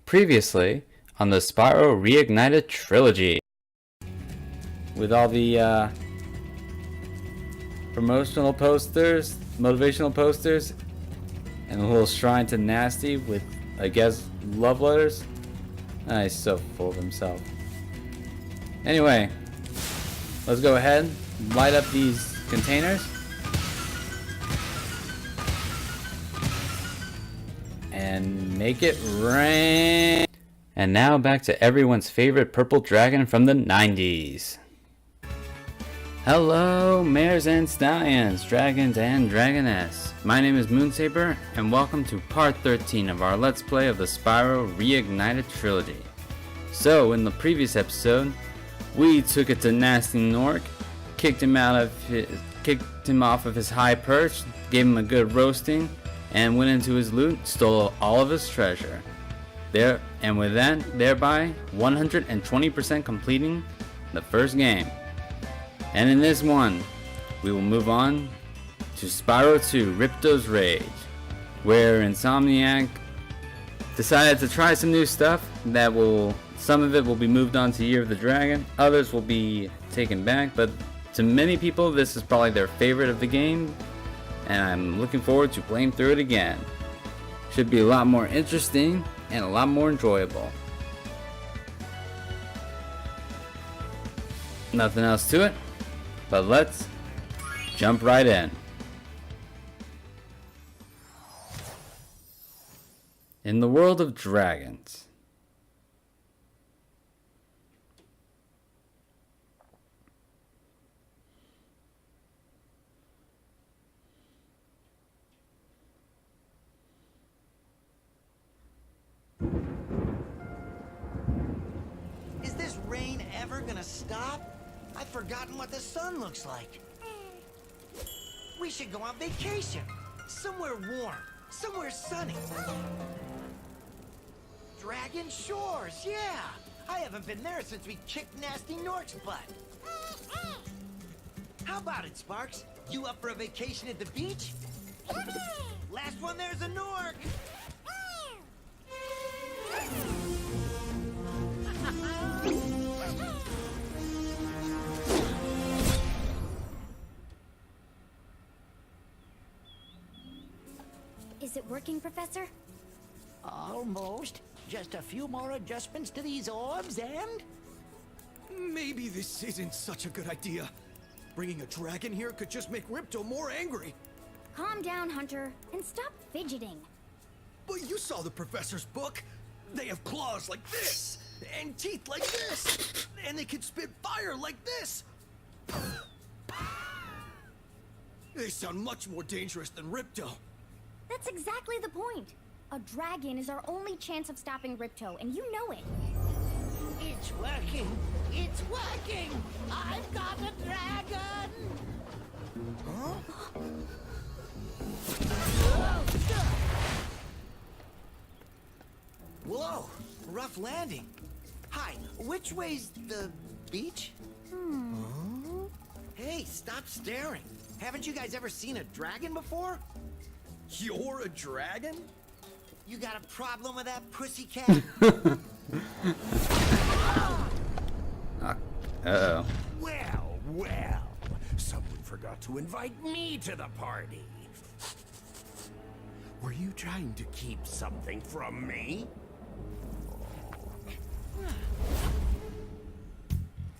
Previously on the Spyro Reignited trilogy. With all the promotional posters, motivational posters, and a little shrine to Nasty with, I guess, love letters. He's so full of himself. Anyway, let's go ahead, light up these containers. And make it rain. And now back to everyone's favorite purple dragon from the 90s. Hello, mares and stallions, dragons and dragoness. My name is Moonsaber, and welcome to part 13 of our Let's Play of the Spyro Reignited trilogy. So, in the previous episode, we took it to Nasty Nork, kicked him off of his high perch, gave him a good roasting, and went into his loot, stole all of his treasure. Thereby 120% completing the first game. And in this one, we will move on to Spyro 2 Ripto's Rage, where Insomniac decided to try some new stuff some of it will be moved on to Year of the Dragon, others will be taken back, but to many people this is probably their favorite of the game, and I'm looking forward to playing through it again. Should be a lot more interesting and a lot more enjoyable. Nothing else to it, but let's jump right in. In the world of dragons. Is this rain ever gonna stop? I've forgotten what the sun looks like. We should go on vacation. Somewhere warm. Somewhere sunny. Dragon Shores, yeah! I haven't been there since we kicked Nasty Nork's butt. How about it, Sparks? You up for a vacation at the beach? Last one there's a Nork! Is it working, Professor? Almost. Just a few more adjustments to these orbs and... Maybe this isn't such a good idea. Bringing a dragon here could just make Ripto more angry. Calm down, Hunter, and stop fidgeting. But you saw the professor's book. They have claws like this, and teeth like this, and they can spit fire like this. They sound much more dangerous than Ripto. That's exactly the point. A dragon is our only chance of stopping Ripto, and you know it. It's working! It's working! I've got a dragon! Huh? Whoa! Rough landing. Hi, which way's the beach? Hey, stop staring. Haven't you guys ever seen a dragon before? You're a dragon? You got a problem with that, pussycat? Uh-oh. Well, well, someone forgot to invite me to the party. Were you trying to keep something from me?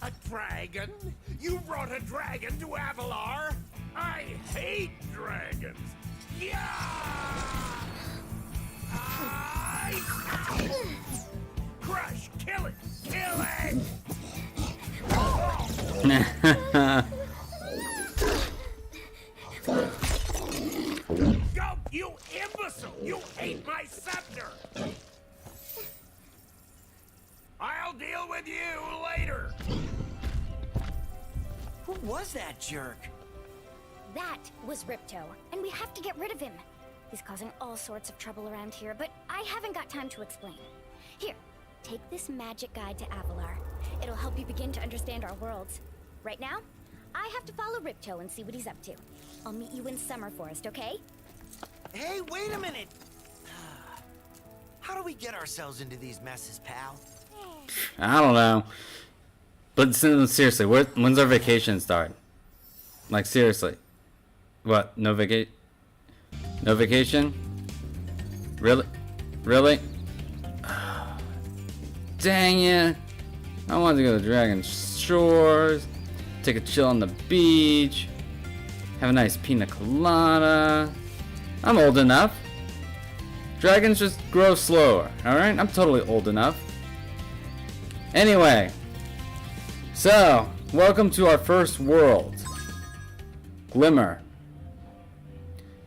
A dragon? You brought a dragon to Avalar? I hate dragons. Yeah! Crush! Kill it! Kill it! Go, you imbecile! You ate my scepter! I'll deal with you later! Who was that jerk? That was Ripto, and we have to get rid of him. He's causing all sorts of trouble around here, but I haven't got time to explain. Here, take this magic guide to Avalar. It'll help you begin to understand our worlds. Right now, I have to follow Ripto and see what he's up to. I'll meet you in Summer Forest, okay? Hey, wait a minute! How do we get ourselves into these messes, pal? I don't know. But seriously, when's our vacation start? Like, seriously. What? No vacation? No vacation? Really? Really? Dang it. I wanted to go to Dragon Shores, take a chill on the beach, have a nice pina colada. I'm old enough. Dragons just grow slower, alright? I'm totally old enough. Anyway, so, welcome to our first world, Glimmer.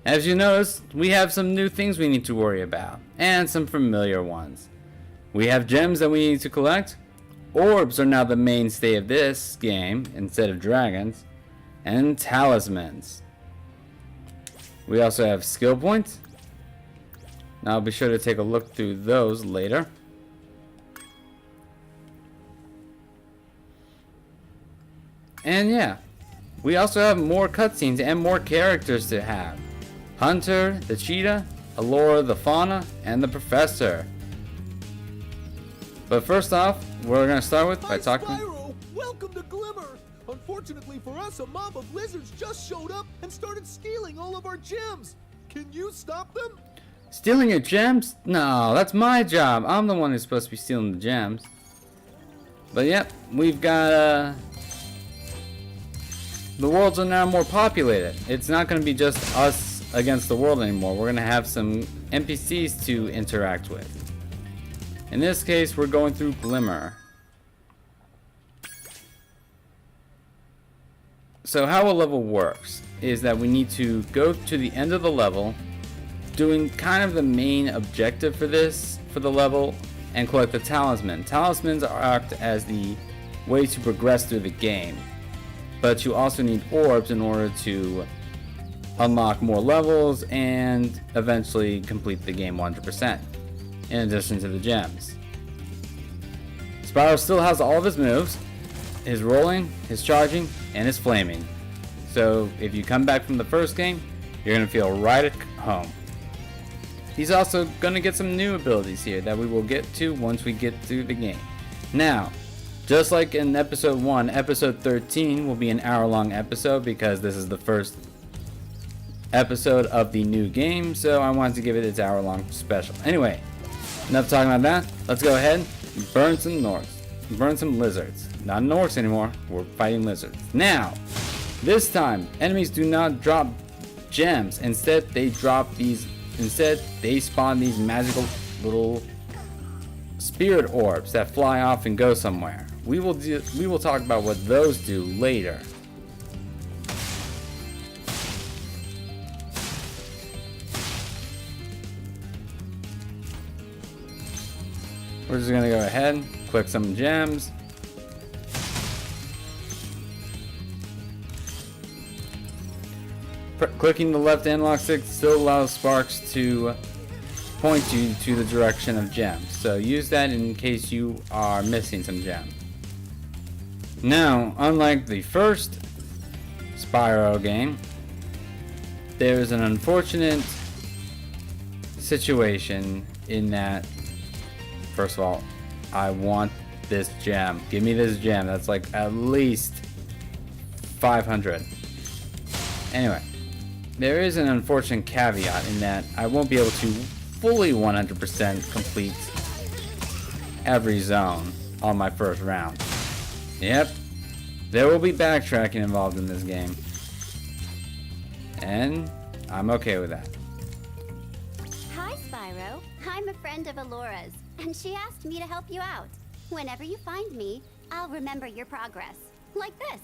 As you notice, we have some new things we need to worry about, and some familiar ones. We have gems that we need to collect. Orbs are now the mainstay of this game, instead of dragons, and talismans. We also have skill points. Now I'll be sure to take a look through those later. And yeah, we also have more cutscenes and more characters to have. Hunter, the cheetah, Alora, the fauna, and the professor. But first off, we're gonna start with by talking. Spyro, welcome to Glimmer. Unfortunately for us, a mob of lizards just showed up and started stealing all of our gems. Can you stop them? Stealing your gems? No, that's my job. I'm the one who's supposed to be stealing the gems. But yep, we've got the worlds are now more populated. It's not going to be just us against the world anymore. We're going to have some NPCs to interact with. In this case, we're going through Glimmer. So how a level works is that we need to go to the end of the level, doing kind of the main objective for the level, and collect the talisman. Talismans act as the way to progress through the game, but you also need orbs in order to unlock more levels and eventually complete the game 100%, in addition to the gems. Spyro still has all of his moves, his rolling, his charging, and his flaming. So if you come back from the first game, you're going to feel right at home. He's also going to get some new abilities here that we will get to once we get through the game. Now, just like in episode 1, episode 13 will be an hour-long episode because this is the first episode of the new game, so I wanted to give it its hour-long special. Anyway, enough talking about that. Let's go ahead and burn some Norks. Burn some lizards. Not Norks anymore, we're fighting lizards. Now, this time, enemies do not drop gems. Instead, they spawn these magical little spirit orbs that fly off and go somewhere. We will talk about what those do later. We're just gonna go ahead, click some gems. Clicking the left analog stick still allows sparks to point you to the direction of gems, so use that in case you are missing some gems. Now, unlike the first Spyro game, there is an unfortunate situation in that, first of all, I want this gem. Give me this gem. That's like at least 500. Anyway, there is an unfortunate caveat in that I won't be able to fully 100% complete every zone on my first round. Yep, there will be backtracking involved in this game, and I'm okay with that. Hi, Spyro. I'm a friend of Alora's, and she asked me to help you out. Whenever you find me, I'll remember your progress. Like this.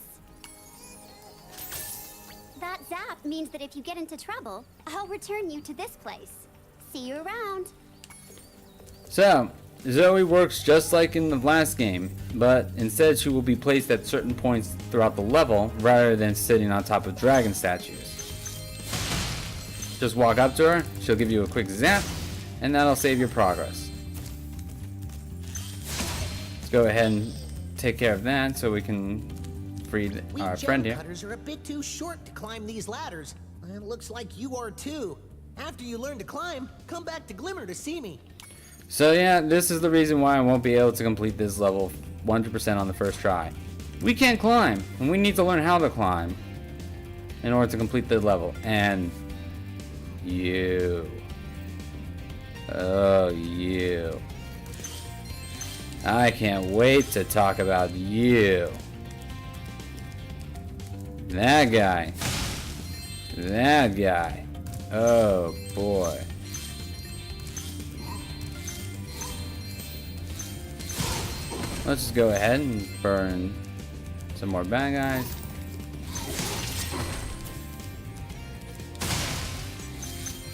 That zap means that if you get into trouble, I'll return you to this place. See you around. So, Zoe works just like in the last game, but instead she will be placed at certain points throughout the level rather than sitting on top of dragon statues. Just walk up to her, she'll give you a quick zap, and that'll save your progress. Let's go ahead and take care of that so we can free our friend here. Cutters are a bit too short to climb these ladders. And it looks like you are too. After you learn to climb, come back to Glimmer to see me. So yeah, this is the reason why I won't be able to complete this level 100% on the first try. We can't climb, and we need to learn how to climb in order to complete the level. And you. Oh, you. I can't wait to talk about you. That guy. That guy. Oh, boy. Let's just go ahead and burn some more bad guys.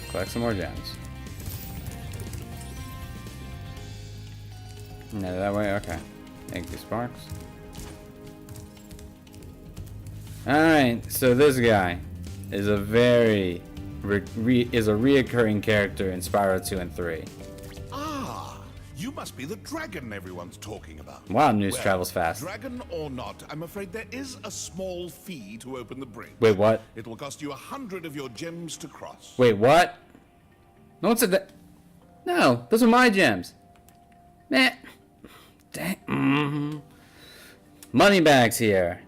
Collect some more gems. No, that way? Okay. Thank you, Sparks. Alright, so this guy is a very reoccurring character in Spyro 2 and 3. Ah, you must be the dragon everyone's talking about. Wow, news travels fast. Dragon or not, I'm afraid there is a small fee to open the bridge. Wait, what? It will cost you 100 of your gems to cross. Wait, what? No one said that. No, those are my gems. Man. Dang. Moneybags here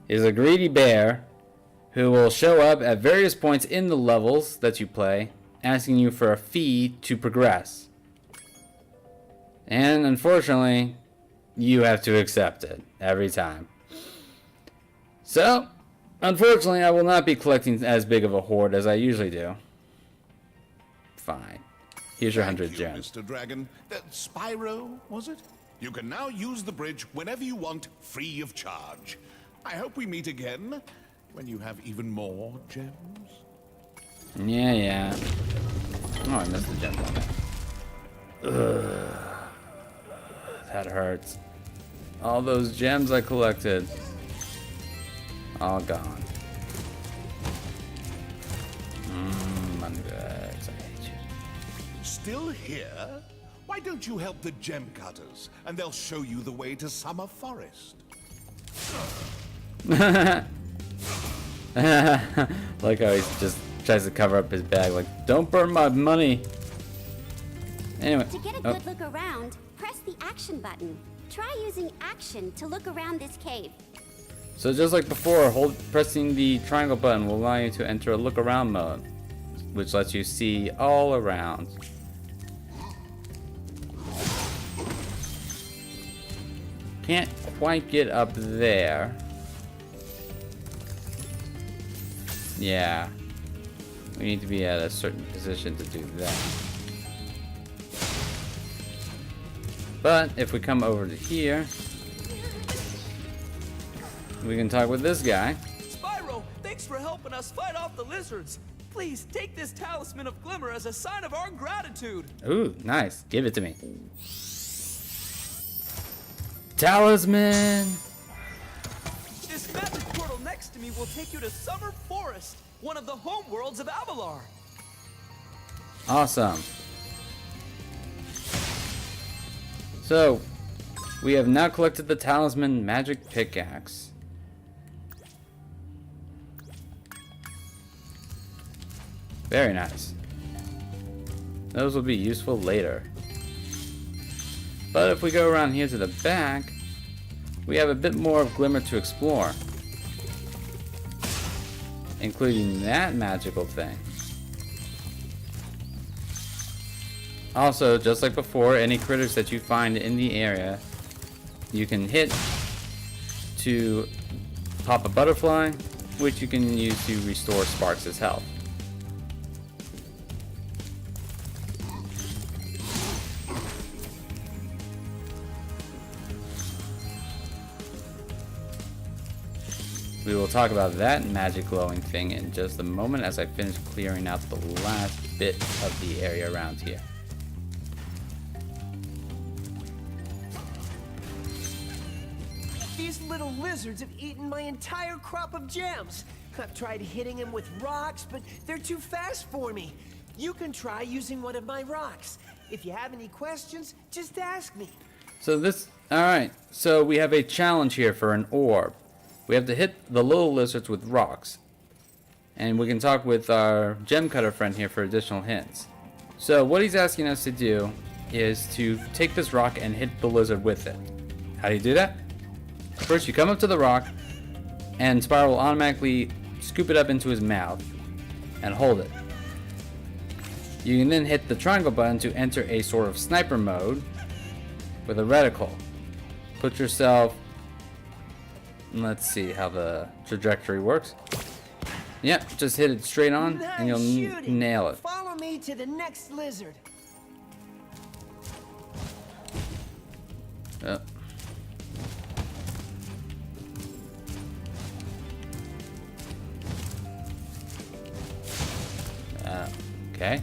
is a greedy bear who will show up at various points in the levels that you play, asking you for a fee to progress. And unfortunately, you have to accept it every time. So, unfortunately, I will not be collecting as big of a hoard as I usually do. Fine. Here's your 100 Thank you, gems. Mr. Dragon. Spyro, was it? You can now use the bridge whenever you want, free of charge. I hope we meet again when you have even more gems. Yeah. Oh, I missed the gem on that. Ugh. That hurts. All those gems I collected. All gone. Moneybags, I hate you. Still here? Why don't you help the gem cutters, and they'll show you the way to Summer Forest? Like how he just tries to cover up his bag, like, don't burn my money. Anyway. To get a good look around, press the action button. Try using action to look around this cave. So just like before, pressing the triangle button will allow you to enter a look around mode, which lets you see all around. Can't quite get up there. Yeah. We need to be at a certain position to do that. But if we come over to here, we can talk with this guy. Spyro, thanks for helping us fight off the lizards. Please take this talisman of glimmer as a sign of our gratitude. Ooh, nice. Give it to me. Talisman! This magic portal next to me will take you to Summer Forest, one of the home worlds of Avalar. Awesome. So, we have now collected the talisman magic pickaxe. Very nice. Those will be useful later. But if we go around here to the back, we have a bit more of Glimmer to explore. Including that magical thing. Also, just like before, any critters that you find in the area, you can hit to pop a butterfly, which you can use to restore Sparks' health. We will talk about that magic glowing thing in just a moment as I finish clearing out the last bit of the area around here. These little lizards have eaten my entire crop of gems. I've tried hitting them with rocks, but they're too fast for me. You can try using one of my rocks. If you have any questions, just ask me. Alright, so we have a challenge here for an orb. We have to hit the little lizards with rocks. And we can talk with our gem cutter friend here for additional hints. So what he's asking us to do is to take this rock and hit the lizard with it. How do you do that? First, you come up to the rock, and Spyro will automatically scoop it up into his mouth and hold it. You can then hit the triangle button to enter a sort of sniper mode with a reticle. Put yourself... Let's see how the trajectory works. Yep, just hit it straight on and you'll nail it. Follow me to the next lizard. Yep. Okay.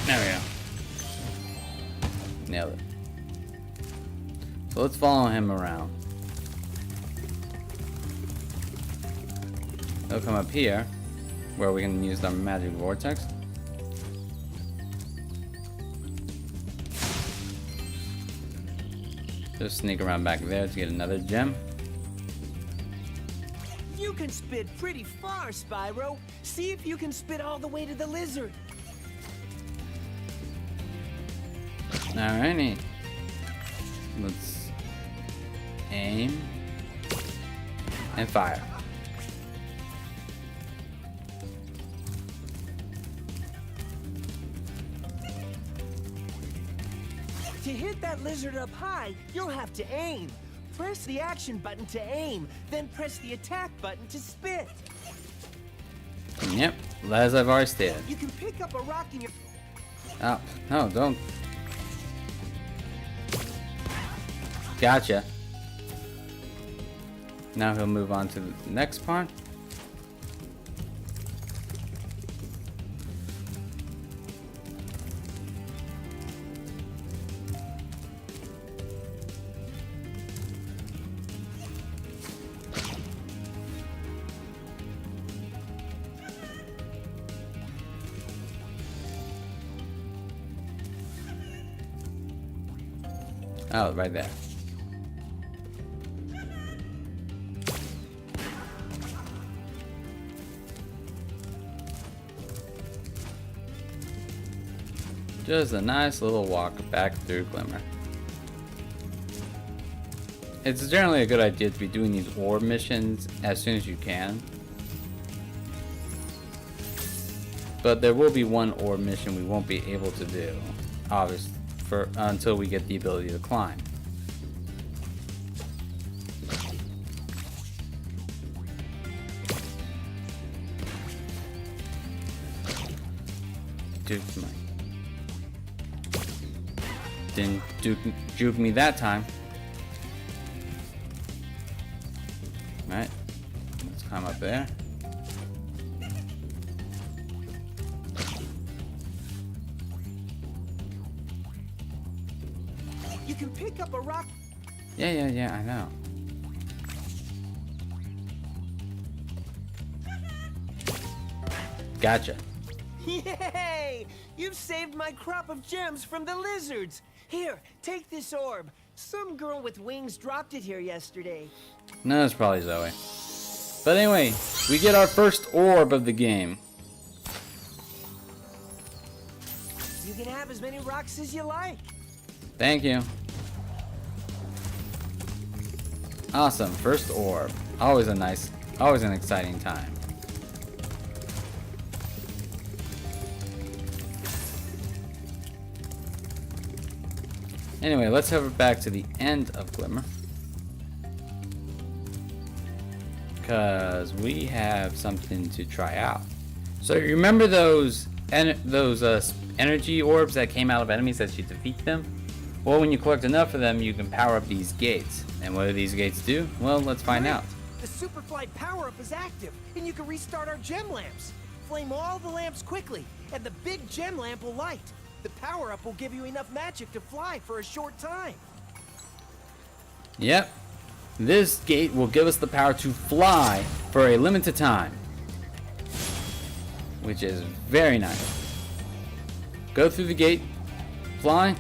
There we go. Nailed it. So let's follow him around. He'll come up here, where we can use our magic vortex. Just sneak around back there to get another gem. You can spit pretty far, Spyro. See if you can spit all the way to the lizard. Alrighty. Let's aim and fire. To hit that lizard up high, you'll have to aim. Press the action button to aim, then press the attack button to spit. Yep, as I've already stated. You can pick up a rock in your... Oh, no, don't. Gotcha. Now he'll move on to the next part. Oh, right there. Just a nice little walk back through Glimmer. It's generally a good idea to be doing these orb missions as soon as you can. But there will be one orb mission we won't be able to do, obviously, until we get the ability to climb. Didn't juke me that time. Alright, let's climb up there. You can pick up a rock. Yeah, I know. Gotcha. Yay! You've saved my crop of gems from the lizards. Here, take this orb. Some girl with wings dropped it here yesterday. No, it's probably Zoe. But anyway, we get our first orb of the game. You can have as many rocks as you like. Thank you. Awesome, first orb. Always an exciting time. Anyway, let's head back to the end of Glimmer. Because we have something to try out. So you remember those energy orbs that came out of enemies as you defeat them? Well, when you collect enough of them, you can power up these gates. And what do these gates do? Well, let's find out. The Superfly power-up is active, and you can restart our gem lamps. Flame all the lamps quickly, and the big gem lamp will light. The power-up will give you enough magic to fly for a short time. Yep. This gate will give us the power to fly for a limited time. Which is very nice. Go through the gate, fly,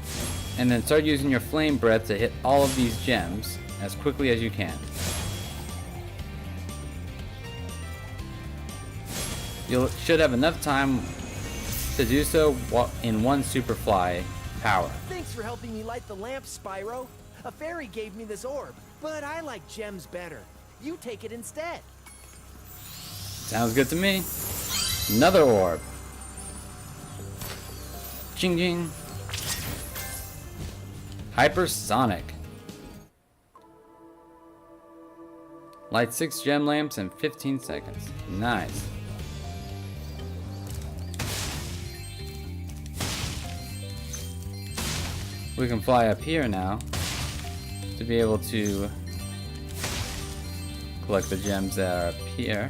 and then start using your flame breath to hit all of these gems as quickly as you can. You should have enough time to do so in one Superfly power. Thanks for helping me light the lamp, Spyro. A fairy gave me this orb, but I like gems better. You take it instead. Sounds good to me. Another orb. Ching ching. Hypersonic. Light 6 gem lamps in 15 seconds. Nice. We can fly up here now to be able to collect the gems that are up here.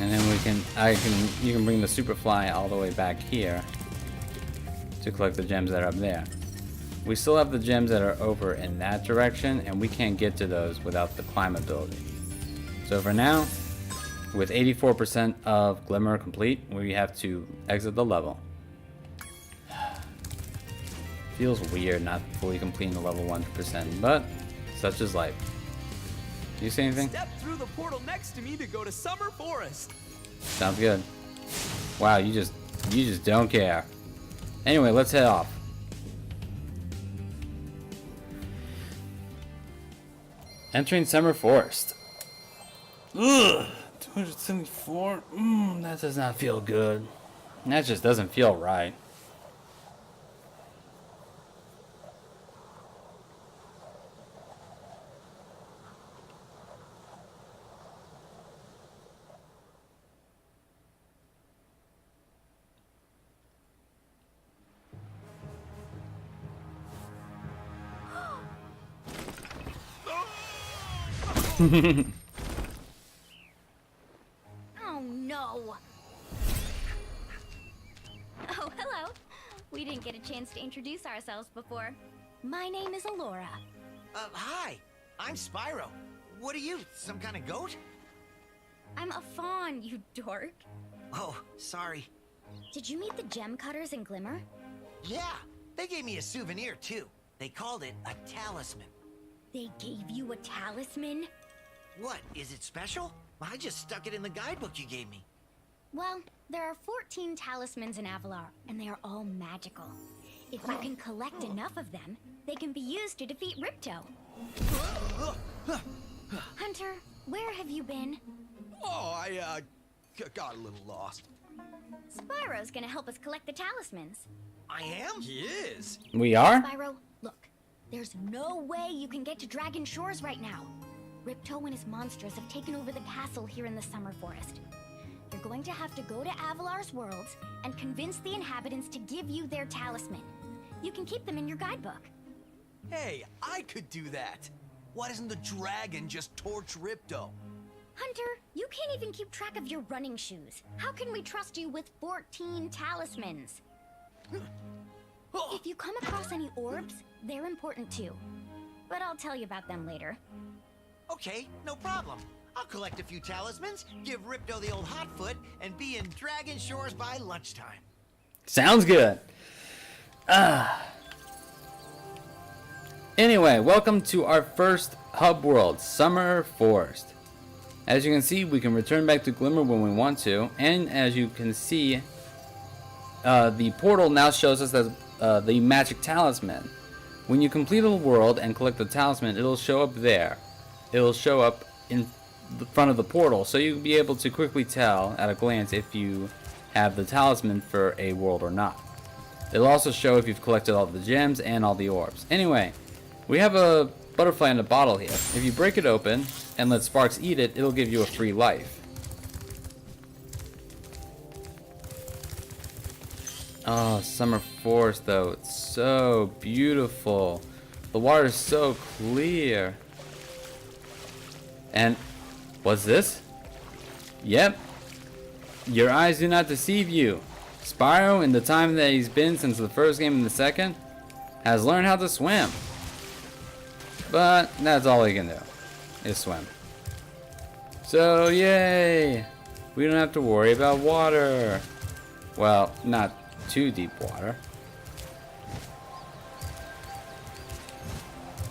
And then you can bring the Superfly all the way back here to collect the gems that are up there. We still have the gems that are over in that direction, and we can't get to those without the climb ability. So for now, with 84% of Glimmer complete, we have to exit the level. Feels weird not fully completing the level 100%, but such is life. You see anything? Step through the portal next to me to go to Summer Forest. Sounds good. Wow, you just don't care. Anyway, let's head off. Entering Summer Forest. Ugh, 274. That does not feel good. That just doesn't feel right. Oh no! Oh, hello. We didn't get a chance to introduce ourselves before. My name is Alora. Hi. I'm Spyro. What are you, some kind of goat? I'm a fawn, you dork. Oh, sorry. Did you meet the gem cutters in Glimmer? Yeah, they gave me a souvenir, too. They called it a talisman. They gave you a talisman? What, is it special? I just stuck it in the guidebook you gave me. Well, there are 14 talismans in Avalar, and they are all magical. If you can collect enough of them, they can be used to defeat Ripto. Hunter, where have you been? Oh, I got a little lost. Spyro's gonna help us collect the talismans. I am? He is. We are? Spyro, look. There's no way you can get to Dragon Shores right now. Ripto and his monsters have taken over the castle here in the Summer Forest. You're going to have to go to Avalar's worlds and convince the inhabitants to give you their talisman. You can keep them in your guidebook. Hey, I could do that. Why doesn't the dragon just torch Ripto? Hunter, you can't even keep track of your running shoes. How can we trust you with 14 talismans? If you come across any orbs, they're important too. But I'll tell you about them later. Okay, no problem. I'll collect a few talismans, give Ripto the old hot foot, and be in Dragon Shores by lunchtime. Sounds good. Anyway, welcome to our first hub world, Summer Forest. As you can see, we can return back to Glimmer when we want to, and as you can see, the portal now shows us the magic talisman. When you complete a world and collect the talisman, it'll show up there. It'll show up in the front of the portal, so you'll be able to quickly tell at a glance if you have the talisman for a world or not. It'll also show if you've collected all the gems and all the orbs. Anyway, we have a butterfly in a bottle here. If you break it open and let Sparks eat it, it'll give you a free life. Oh, Summer Forest though, it's so beautiful. The water is so clear. And what's this? Yep. Your eyes do not deceive you. Spyro, in the time that he's been since the first game and the second, has learned how to swim. But that's all he can do, is swim. So yay! We don't have to worry about water. Well, not too deep water.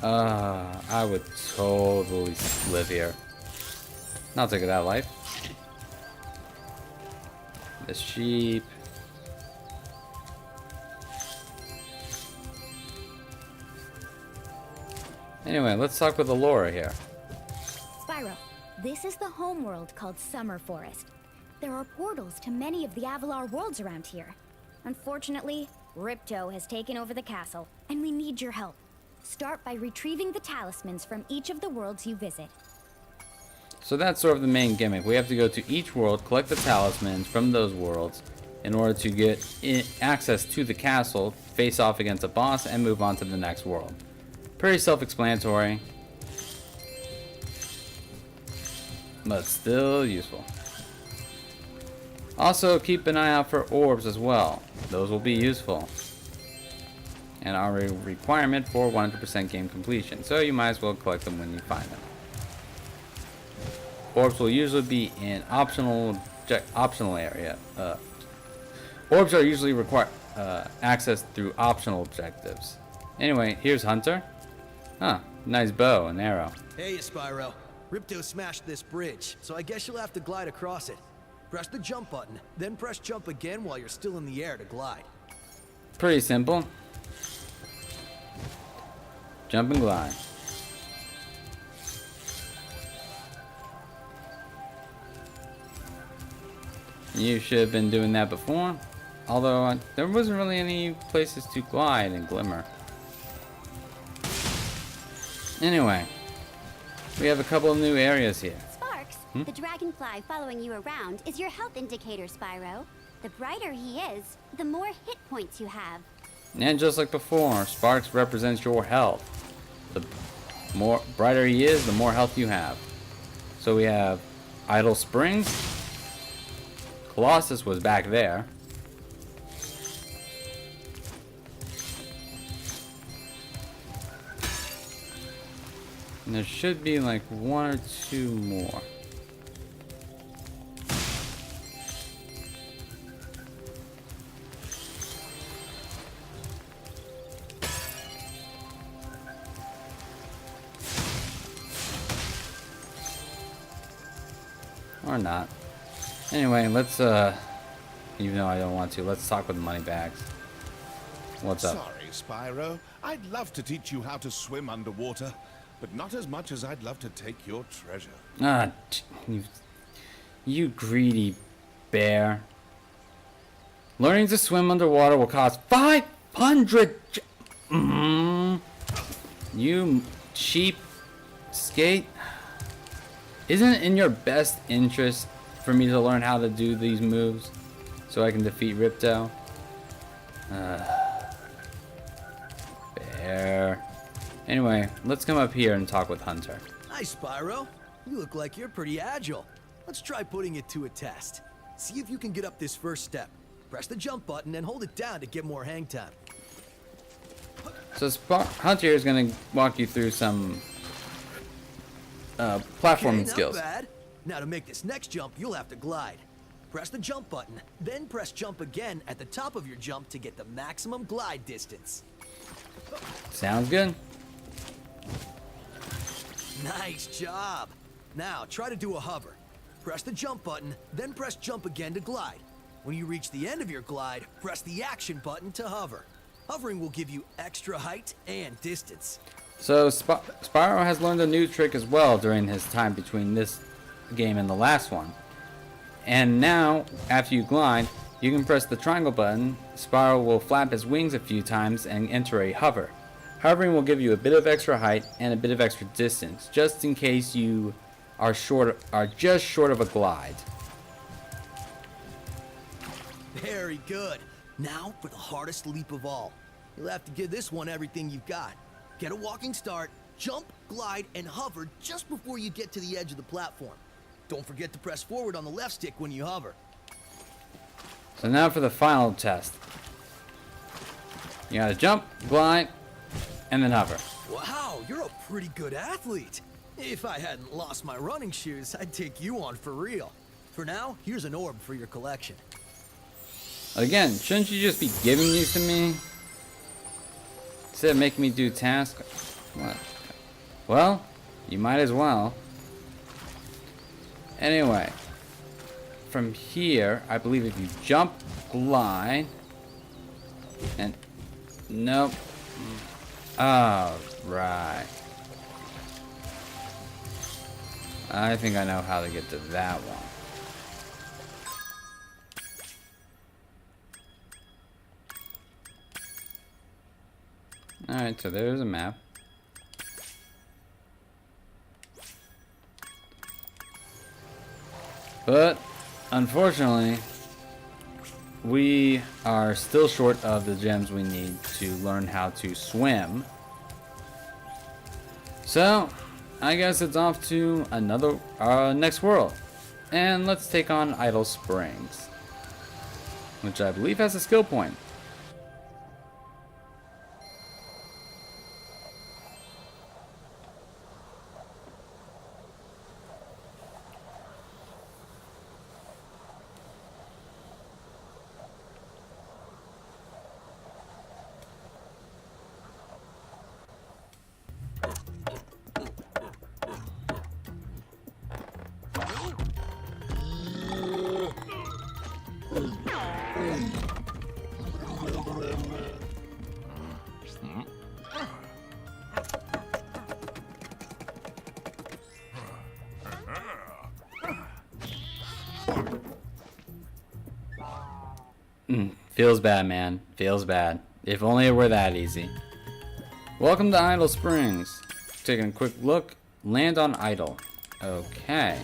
I would totally live here. I'll take that life. The sheep. Anyway, let's talk with Allura here. Spyro, this is the homeworld called Summer Forest. There are portals to many of the Avalar worlds around here. Unfortunately, Ripto has taken over the castle, and we need your help. Start by retrieving the talismans from each of the worlds you visit. So that's sort of the main gimmick. We have to go to each world, collect the talismans from those worlds in order to get access to the castle, face off against a boss, and move on to the next world. Pretty self-explanatory, but still useful. Also, keep an eye out for orbs as well. Those will be useful and are a requirement for 100% game completion, so you might as well collect them when you find them. Orbs will usually be in optional area. Orbs are usually require access through optional objectives. Anyway, here's Hunter. Huh, nice bow and arrow. Hey, Spyro. Ripto smashed this bridge, so I guess you'll have to glide across it. Press the jump button, then press jump again while you're still in the air to glide. Pretty simple. Jump and glide. You should have been doing that before, although there wasn't really any places to glide in Glimmer. Anyway, we have a couple of new areas here. Sparks, the dragonfly following you around is your health indicator, Spyro. The brighter he is, the more hit points you have. And just like before, Sparks represents your health. The more brighter he is, the more health you have. So we have Idle Springs. Colossus was back there. And there should be like one or two more. Or not. Anyway, let's even though I don't want to, let's talk with Moneybags. What's up? Sorry, Spyro. I'd love to teach you how to swim underwater, but not as much as I'd love to take your treasure. Ah, you greedy bear. Learning to swim underwater will cost 500. You cheap skate. Isn't it in your best interest for me to learn how to do these moves so I can defeat Ripto? Bear. Anyway, let's come up here and talk with Hunter. Hi, Spyro. You look like you're pretty agile. Let's try putting it to a test. See if you can get up this first step. Press the jump button and hold it down to get more hang time. So Hunter is going to walk you through some platforming Okay, skills. not bad. Now to make this next jump, you'll have to glide. Press the jump button, then press jump again at the top of your jump to get the maximum glide distance. Sounds good. Nice job. Now try to do a hover. Press the jump button, then press jump again to glide. When you reach the end of your glide, press the action button to hover. Hovering will give you extra height and distance. So Spyro has learned a new trick as well during his time between this game and the last one. And now, after you glide, you can press the triangle button. Spyro will flap his wings a few times and enter a hover. Hovering will give you a bit of extra height and a bit of extra distance, just in case you are just short of a glide. Very good. Now for the hardest leap of all. You'll have to give this one everything you've got. Get a walking start, jump, glide, and hover just before you get to the edge of the platform. Don't forget to press forward on the left stick when you hover. So now for the final test. You gotta jump, glide, and then hover. Wow, you're a pretty good athlete. If I hadn't lost my running shoes, I'd take you on for real. For now, here's an orb for your collection. Again, shouldn't you just be giving these to me? Instead of making me do tasks? What? Well, you might as well. Anyway, from here, I believe if you jump, glide, and nope. Oh, right. I think I know how to get to that one. Alright, so there's a map. But, unfortunately, we are still short of the gems we need to learn how to swim. So, I guess it's off to another, next world. And let's take on Idle Springs, which I believe has a skill point. Feels bad, man. Feels bad. If only it were that easy. Welcome to Idle Springs. Taking a quick look. Land on Idle. Okay.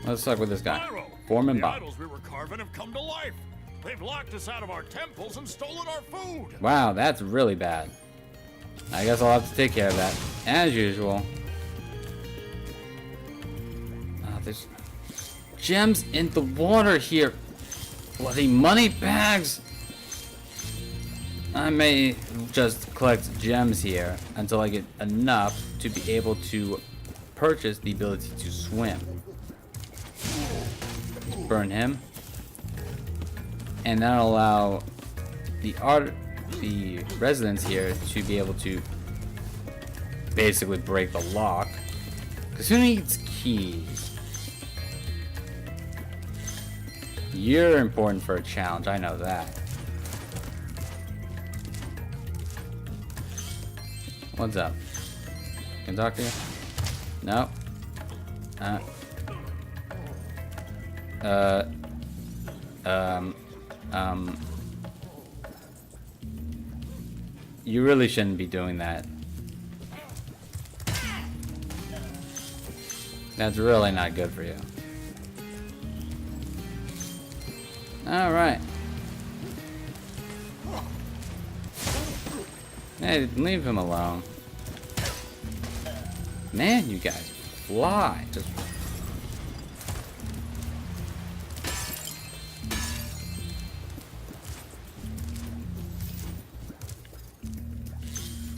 Let's talk with this guy. Foreman Bob. The idols we were carving have come to life. They've locked us out of our temples and stolen our food. Wow, that's really bad. I guess I'll have to take care of that. As usual. There's gems in the water here. Bloody money bags! I may just collect gems here until I get enough to be able to purchase the ability to swim. Burn him. And that'll allow the residents here to be able to basically break the lock. Because who needs keys? You're important for a challenge, I know that. What's up? Can I talk to you? No. You really shouldn't be doing that. That's really not good for you. Alright. Hey, leave him alone. Man, you guys fly. Just...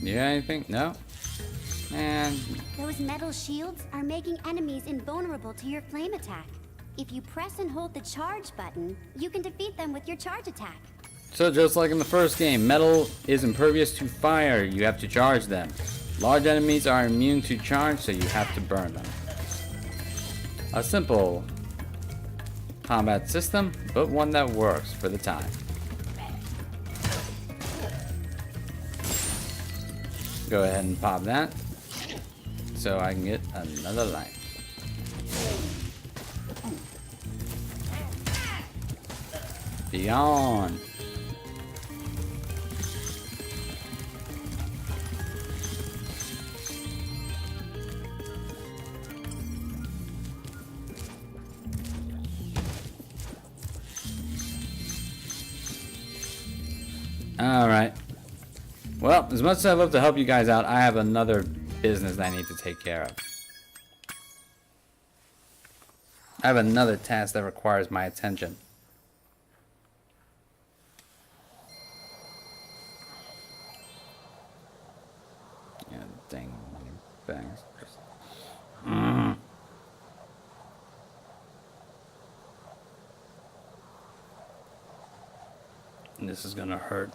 You got anything? No? Man. Those metal shields are making enemies invulnerable to your flame attack. If you press and hold the charge button, you can defeat them with your charge attack. So just like in the first game, metal is impervious to fire. You have to charge them. Large enemies are immune to charge, so you have to burn them. A simple combat system, but one that works for the time. Go ahead and pop that, so I can get another life. Beyond. Alright. Well, as much as I'd love to help you guys out, I have another business that I need to take care of. I have another task that requires my attention. Dang bangs. And this is gonna hurt.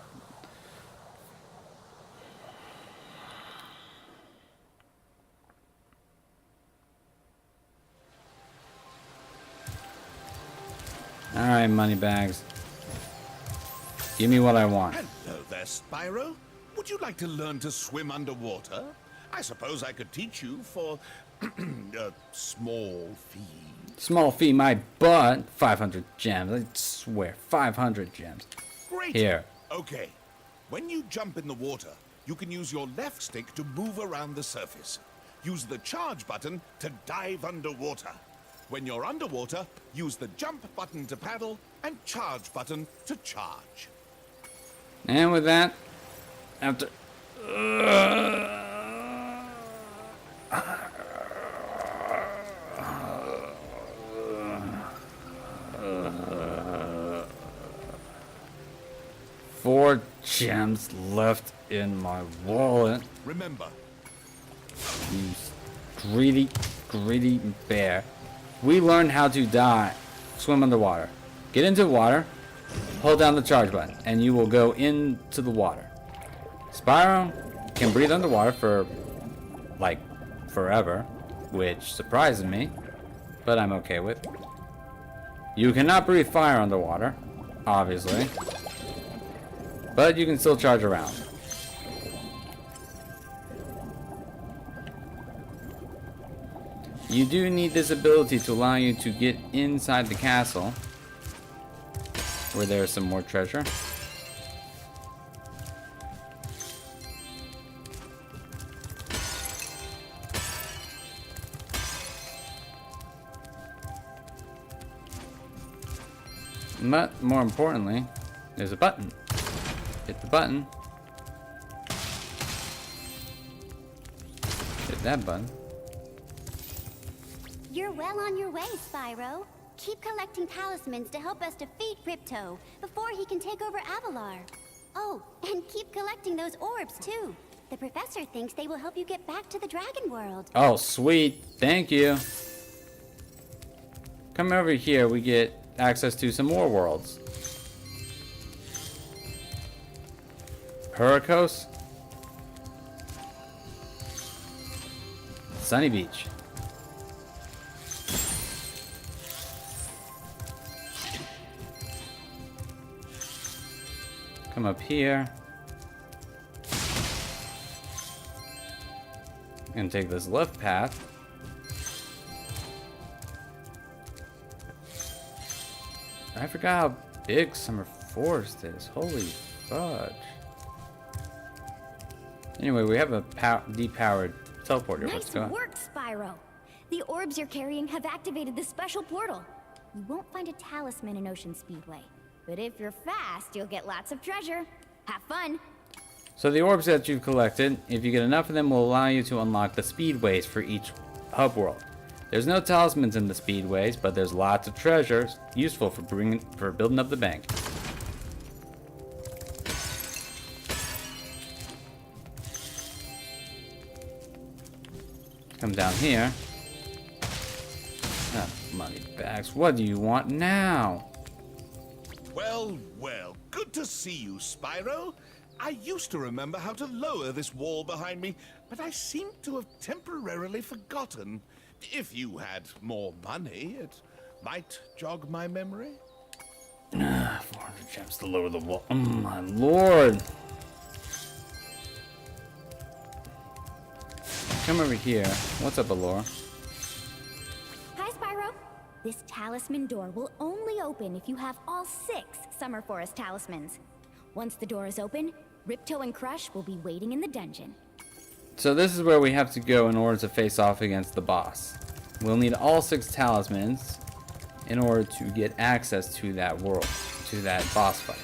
Alright, moneybags. Give me what I want. Hello there, Spyro. Would you like to learn to swim underwater? I suppose I could teach you for a small fee. Small fee, my butt. 500 gems. I swear, 500 gems. Great. Here. Okay. When you jump in the water, you can use your left stick to move around the surface. Use the charge button to dive underwater. When you're underwater, use the jump button to paddle and charge button to charge. And with that, after... Four gems left in my wallet. Remember, You greedy bear. We learned how to swim underwater. Get into the water, hold down the charge button, and you will go into the water. Spyro can breathe underwater for, like, forever, which surprises me, but I'm okay with. You cannot breathe fire underwater, obviously, but you can still charge around. You do need this ability to allow you to get inside the castle, where there's some more treasure. But more importantly, there's a button. Hit the button. Hit that button. You're well on your way, Spyro. Keep collecting talismans to help us defeat Ripto before he can take over Avalar. Oh, and keep collecting those orbs, too. The professor thinks they will help you get back to the Dragon World. Oh, sweet. Thank you. Come over here, we get access to some more worlds. Hurricos. Sunny Beach. Come up here. And take this left path. I forgot how big Summer Forest is. Holy fudge. Anyway, we have a depowered teleporter. Let's Nice go. work, Spyro. The orbs you're carrying have activated the special portal. You won't find a talisman in Ocean Speedway, but if you're fast, you'll get lots of treasure. Have fun. So the orbs that you've collected, if you get enough of them, will allow you to unlock the speedways for each hub world. There's no talismans in the speedways, but there's lots of treasures useful for building up the bank. Come down here. Ah, money bags. What do you want now? well, well, good to see you, Spyro. I used to remember how to lower this wall behind me, but I seem to have temporarily forgotten. If you had more money, it might jog my memory. 400 gems to lower the wall. Oh my lord. Come over here. What's up, Allura? Hi, Spyro. This talisman door will only open if you have all 6 Summer Forest talismans. Once the door is open, Ripto and Crush will be waiting in the dungeon. So this is where we have to go in order to face off against the boss. We'll need all 6 talismans in order to get access to that world, to that boss fight.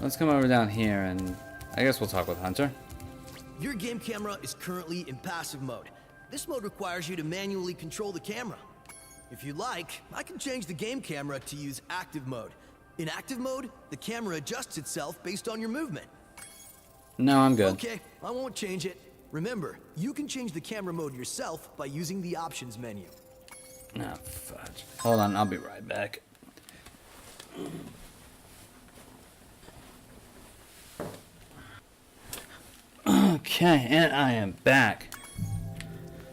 Let's come over down here and I guess we'll talk with Hunter. Your game camera is currently in passive mode. This mode requires you to manually control the camera. If you like, I can change the game camera to use active mode. In active mode, the camera adjusts itself based on your movement. No, I'm good. Okay, I won't change it. Remember, you can change the camera mode yourself by using the options menu. Oh, fudge. Hold on, I'll be right back. Okay, and I am back.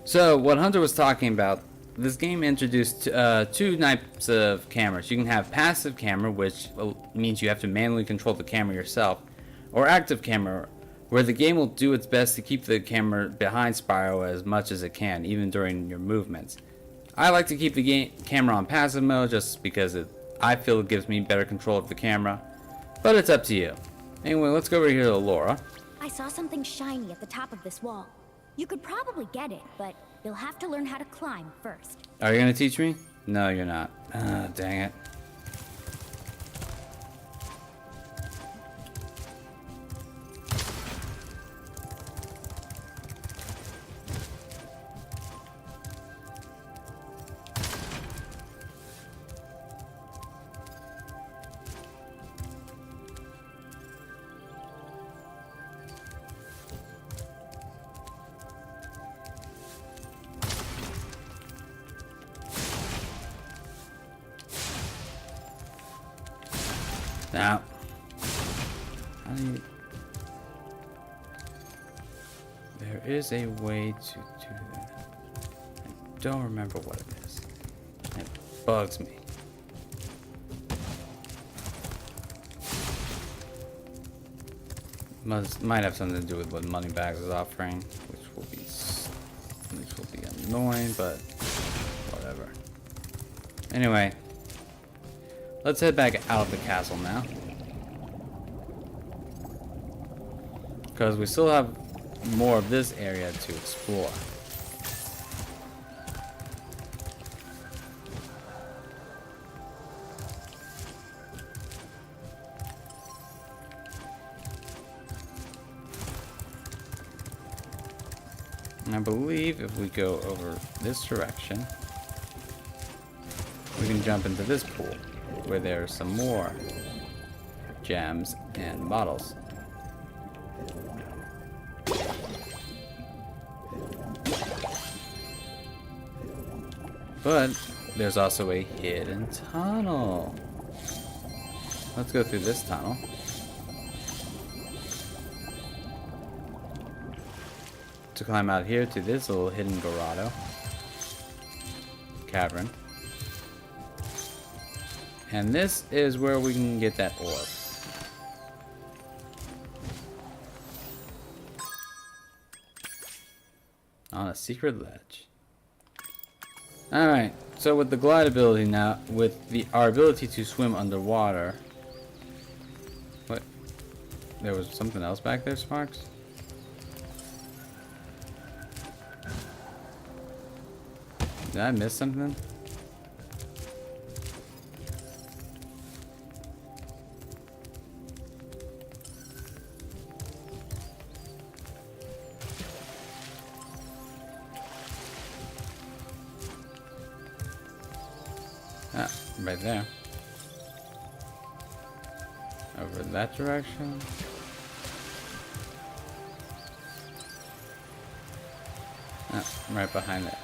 So, what Hunter was talking about, this game introduced two types of cameras. You can have passive camera, which means you have to manually control the camera yourself, or active camera, where the game will do its best to keep the camera behind Spyro as much as it can, even during your movements. I like to keep the camera on passive mode just because I feel it gives me better control of the camera, but it's up to you. Anyway, let's go over here to Laura. I saw something shiny at the top of this wall. You could probably get it, but you'll have to learn how to climb first. Are you gonna teach me? No, you're not. Dang it. Now, how do you... There is a way to do that. I don't remember what it is. It bugs me. Might have something to do with what Moneybags is offering, which will be annoying, but whatever. Anyway. Let's head back out of the castle now. Because we still have more of this area to explore. And I believe if we go over this direction, we can jump into this pool, where there are some more gems and bottles. But there's also a hidden tunnel. Let's go through this tunnel. To climb out here to this little hidden grotto. Cavern. And this is where we can get that orb. On a secret ledge. Alright, so with the glide ability now, with our ability to swim underwater. What? There was something else back there, Sparks? Did I miss something? Ah, right there. Over that direction. Ah, right behind it.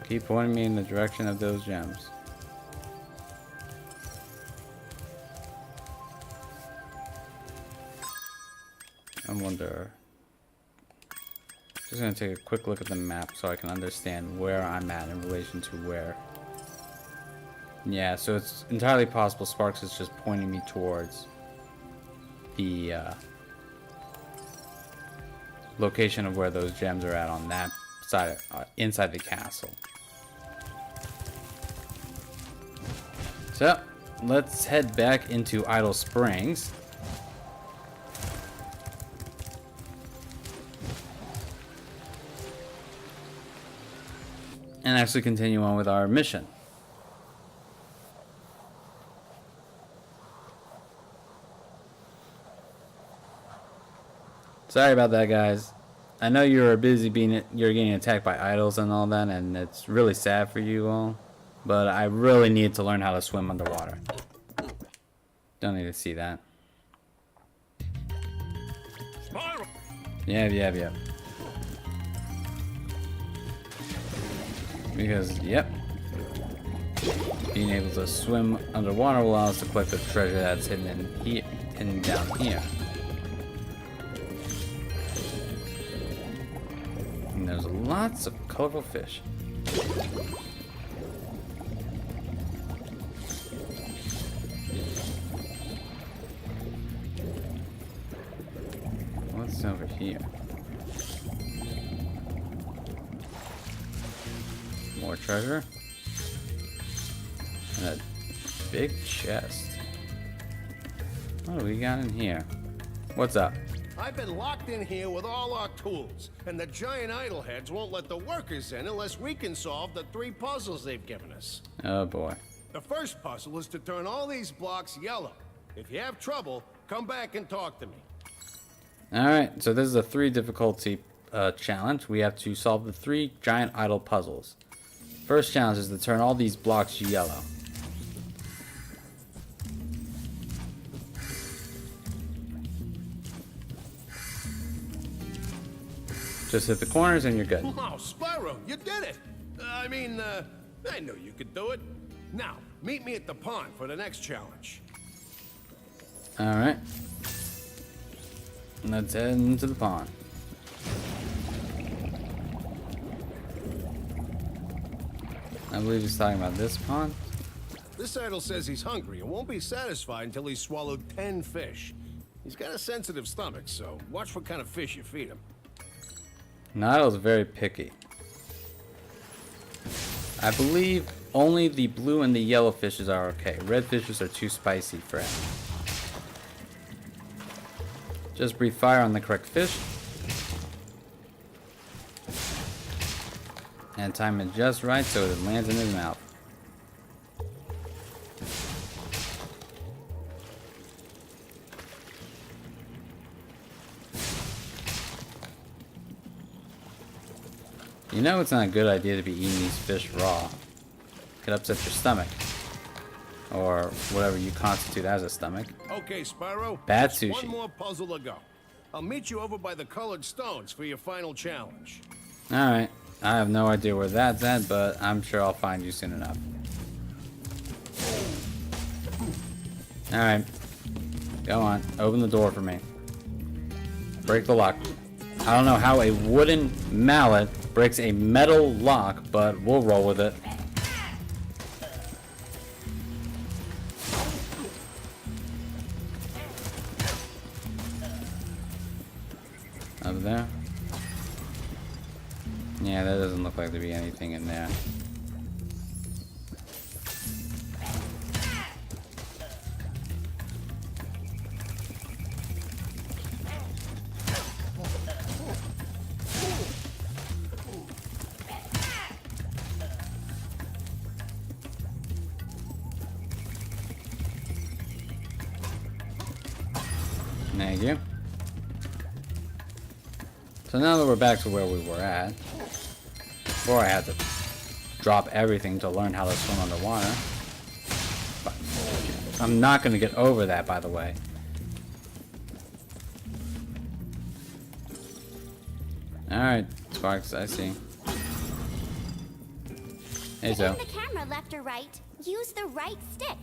Keep pointing me in the direction of those gems. I wonder... Just gonna take a quick look at the map so I can understand where I'm at in relation to where. Yeah, so it's entirely possible Sparks is just pointing me towards the location of where those gems are at on that side, inside the castle. So, let's head back into Idle Springs. And actually continue on with our mission. Sorry about that, guys. I know you're busy you're getting attacked by idols and all that, and it's really sad for you all. But I really need to learn how to swim underwater. Don't need to see that. Spyro! Yeah. Because, yep. Being able to swim underwater will allow us to collect the treasure that's hidden in here, hidden down here. And there's lots of colorful fish. What's over here? More treasure. And a big chest. What do we got in here? What's up? I've been locked in here with all our tools, and the giant idleheads won't let the workers in unless we can solve the 3 puzzles they've given us. Oh boy. The first puzzle is to turn all these blocks yellow. If you have trouble, come back and talk to me. Alright, so this is a 3 difficulty challenge. We have to solve the 3 giant idle puzzles. First challenge is to turn all these blocks yellow. Just hit the corners and you're good. Wow, Spyro, you did it! I knew you could do it. Now, meet me at the pond for the next challenge. Alright. Let's head into the pond. I believe he's talking about this pond. This idol says he's hungry and won't be satisfied until he's swallowed 10 fish. He's got a sensitive stomach, so watch what kind of fish you feed him. Nido's very picky. I believe only the blue and the yellow fishes are okay. Red fishes are too spicy for him. Just breathe fire on the correct fish. And time it just right so it lands in his mouth. You know it's not a good idea to be eating these fish raw. It could upset your stomach. Or whatever you constitute as a stomach. Okay, Spyro. Bad just sushi. One more puzzle to go. I'll meet you over by the colored stones for your final challenge. Alright. I have no idea where that's at, but I'm sure I'll find you soon enough. Alright. Go on. Open the door for me. Break the lock. I don't know how a wooden mallet breaks a metal lock, but we'll roll with it. Over there? Yeah, that doesn't look like there be anything in there. Thank you. So now that we're back to where we were at, before I had to drop everything to learn how to swim underwater. But I'm not going to get over that, by the way. Alright, Sparks, I see. Hey, Zoe. If the camera left or right, use the right stick.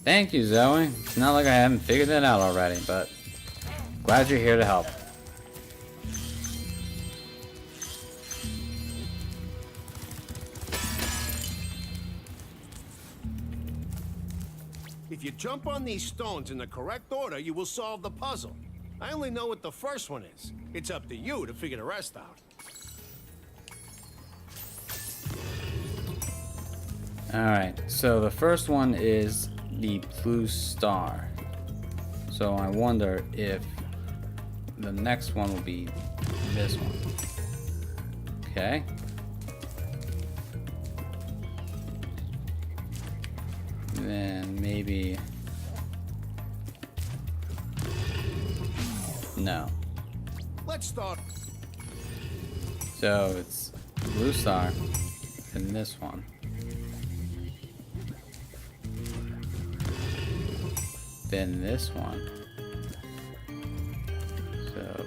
Thank you, Zoe. It's not like I haven't figured that out already, but glad you're here to help. If you jump on these stones in the correct order, you will solve the puzzle. I only know what the first one is. It's up to you to figure the rest out. Alright, so the first one is the blue star. So I wonder if the next one will be this one. Okay. Then maybe... No. Let's start. So it's blue star and this one. than this one. So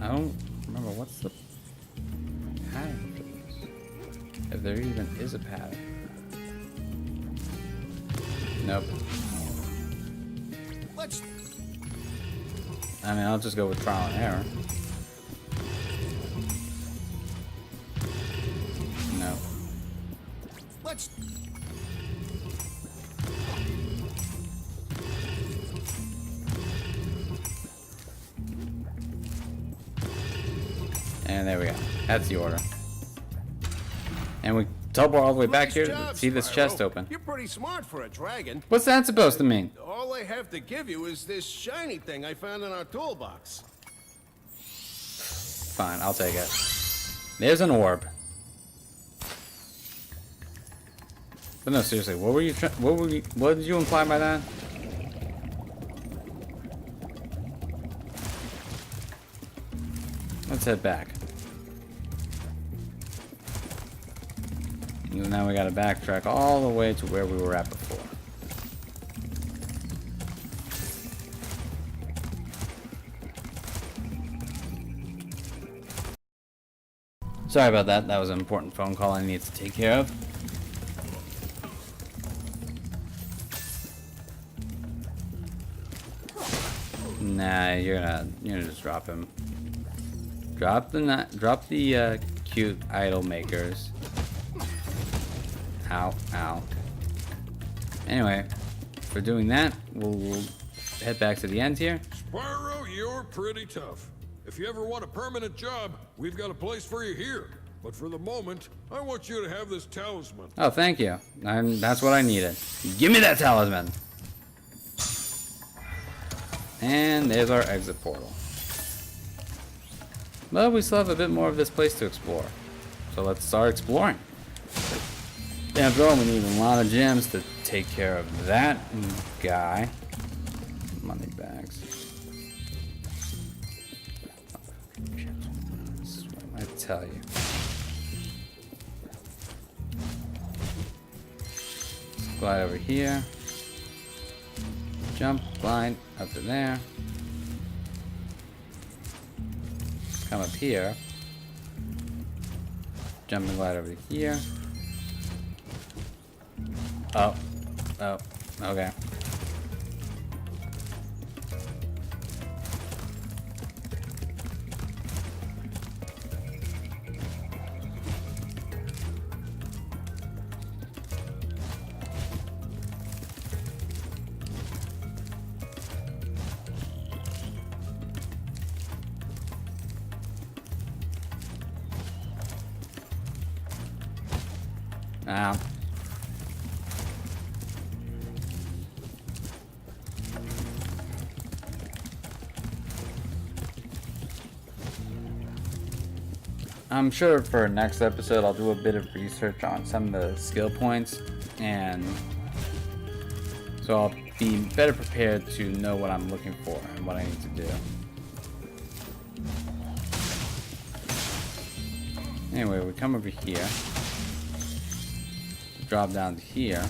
I don't remember what's the pattern for this. If there even is a pattern. Nope. I mean, I'll just go with trial and error. No. And there we go. That's the order. And we teleport all the way back here to see this chest open. You're pretty smart for a dragon. What's that supposed to mean? All I have to give you is this shiny thing I found in our toolbox. Fine, I'll take it. There's an orb. But no, seriously, what were you? What did you imply by that? Let's head back. And now we gotta backtrack all the way to where we were at before. Sorry about that. That was an important phone call I needed to take care of. Nah, you're gonna just drop him. Drop the cute idol makers. Ow, ow. Anyway, for doing that, we'll head back to the end here. Spyro, you're pretty tough. If you ever want a permanent job, we've got a place for you here. But for the moment, I want you to have this talisman. Oh, thank you. That's what I needed. Give me that talisman. And there's our exit portal. But we still have a bit more of this place to explore. So let's start exploring. After all, we need a lot of gems to take care of that guy. Money bags. I tell you. Glide over here. Jump, glide up to there. Come up here. Jump and glide over to here. Oh, okay. Now. I'm sure for next episode I'll do a bit of research on some of the skill points, and so I'll be better prepared to know what I'm looking for and what I need to do. Anyway, we come over here, drop down to here.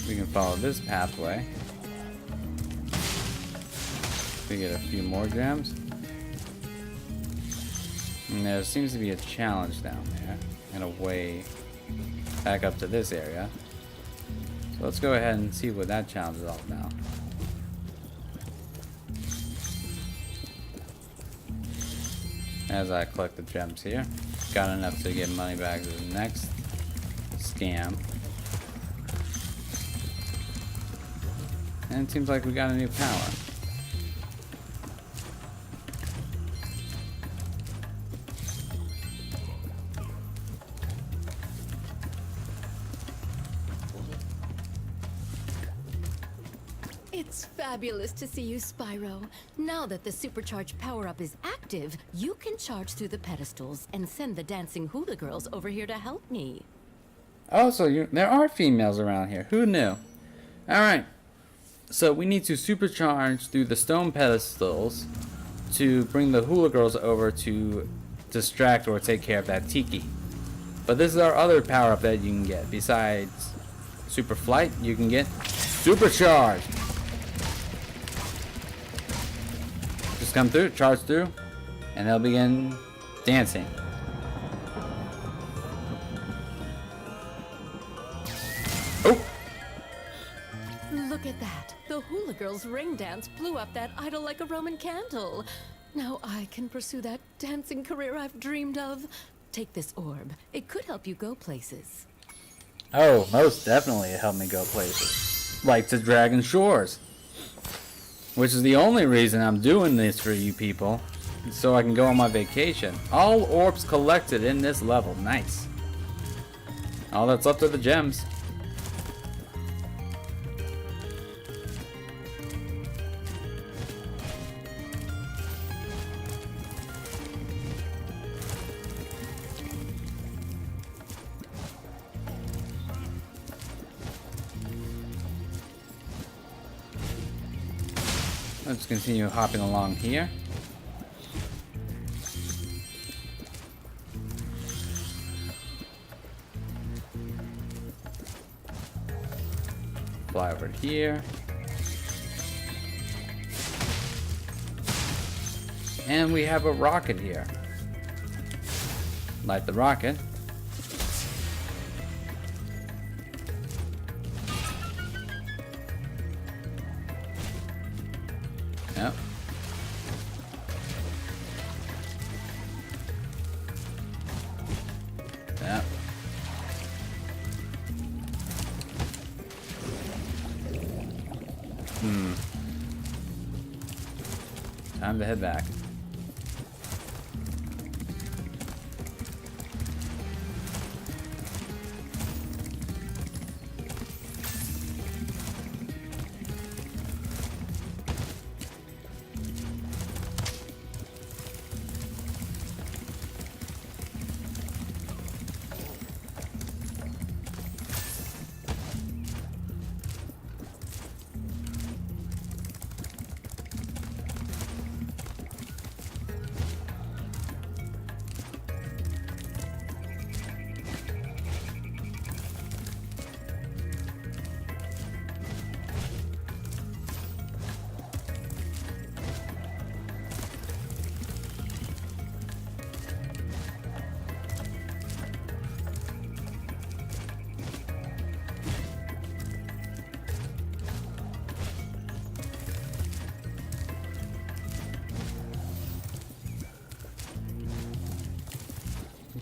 We can follow this pathway. We get a few more gems. And there seems to be a challenge down there and a way back up to this area. So let's go ahead and see what that challenge is all about. As I collect the gems here. Got enough to get money back to the next scam. And it seems like we got a new power. It's fabulous to see you, Spyro. Now that the supercharged power-up is active, you can charge through the pedestals and send the dancing hula girls over here to help me. Oh, so there are females around here. Who knew? Alright. So we need to supercharge through the stone pedestals to bring the hula girls over to distract or take care of that Tiki. But this is our other power up that you can get. Besides super flight, you can get supercharged. Just come through, charge through, and they'll begin dancing. Oh! Look at that. The hula girl's ring dance blew up that idol like a Roman candle. Now I can pursue that dancing career I've dreamed of. Take this orb. It could help you go places. Oh, most definitely it helped me go places. Like to Dragon Shores. Which is the only reason I'm doing this for you people. So I can go on my vacation. All orbs collected in this level. Nice. All that's left are the gems. Let's continue hopping along here. Fly over here. And we have a rocket here. Light the rocket. Yep. Yep. Time to head back.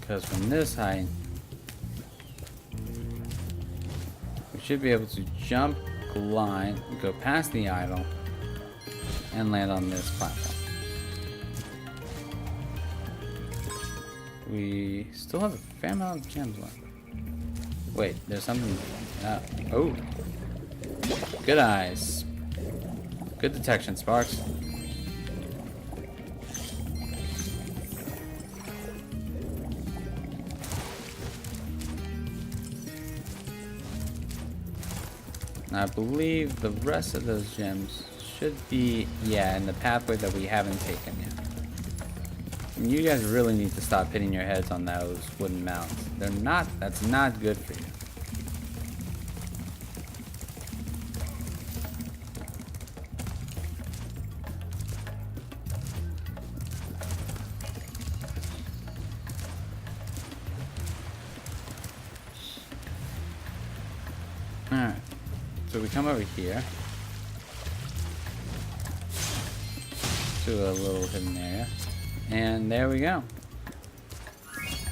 Because from this height, we should be able to jump, glide, go past the idol, and land on this platform. We still have a fair amount of gems left. Wait, there's something. Oh, good eyes. Good detection, Sparks. I believe the rest of those gems should be, yeah, in the pathway that we haven't taken yet. And you guys really need to stop hitting your heads on those wooden mounts. That's not good for you. Alright. So we come over here to a little hidden area, and there we go.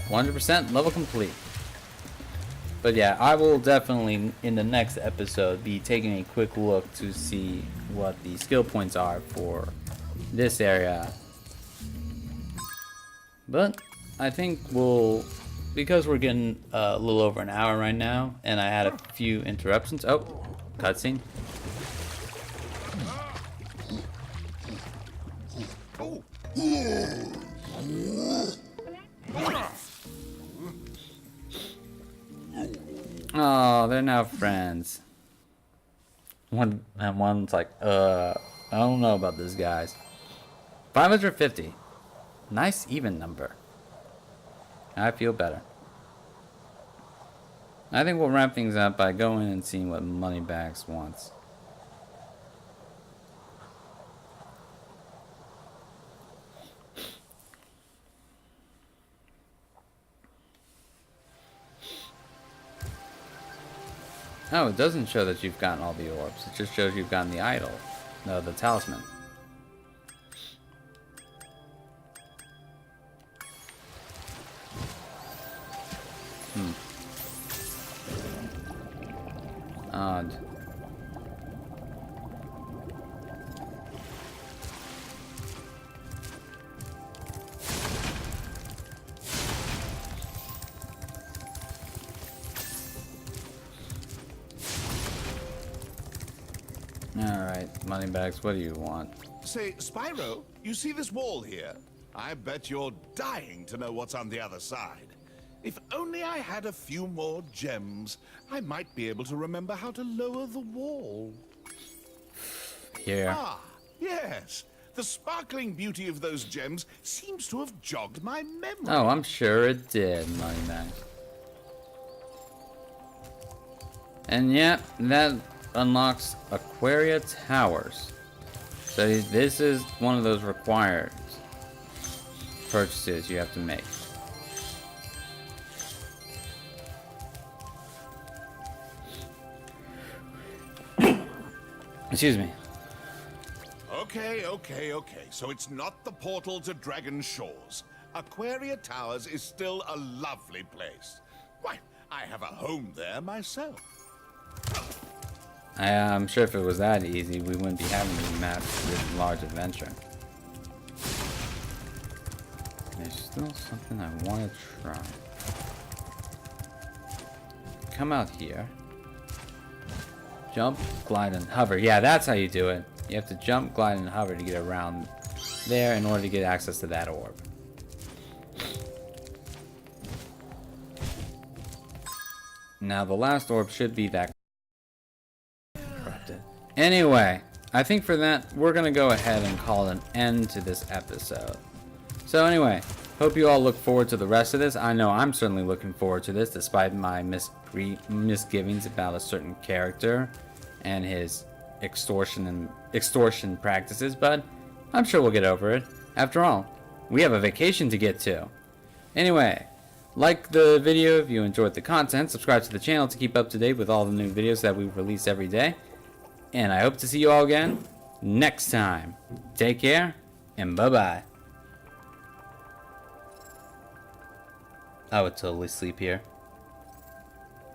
100% level complete. But yeah, I will definitely in the next episode be taking a quick look to see what the skill points are for this area. But I think we'll, because we're getting a little over an hour right now, and I had a few interruptions. Oh. Cutscene. Oh, they're now friends. one's like, I don't know about this, guys. 550. Nice even number. I feel better. I think we'll wrap things up by going and seeing what Moneybags wants. Oh, it doesn't show that you've gotten all the orbs. It just shows you've gotten the idol. No, the talisman. Odd. Alright, Moneybags, what do you want? Say, Spyro, you see this wall here? I bet you're dying to know what's on the other side. If only I had a few more gems, I might be able to remember how to lower the wall. Here. Ah, yes. The sparkling beauty of those gems seems to have jogged my memory. Oh, I'm sure it did, Moneybags. And yeah, that unlocks Aquaria Towers. So this is one of those required purchases you have to make. Excuse me. Okay. So it's not the portal to Dragon Shores. Aquaria Towers is still a lovely place. Why, I have a home there myself. I'm sure if it was that easy, we wouldn't be having these maps, this large adventure. There's still something I want to try. Come out here. Jump, glide, and hover. Yeah, that's how you do it. You have to jump, glide, and hover to get around there in order to get access to that orb. Now, the last orb should be that. Anyway, I think for that, we're going to go ahead and call an end to this episode. So anyway, hope you all look forward to the rest of this. I know I'm certainly looking forward to this, despite my misgivings about a certain character and his extortion practices, but I'm sure we'll get over it. After all, we have a vacation to get to. Anyway, like the video if you enjoyed the content, subscribe to the channel to keep up to date with all the new videos that we release every day. And I hope to see you all again next time. Take care, and bye-bye. I would totally sleep here.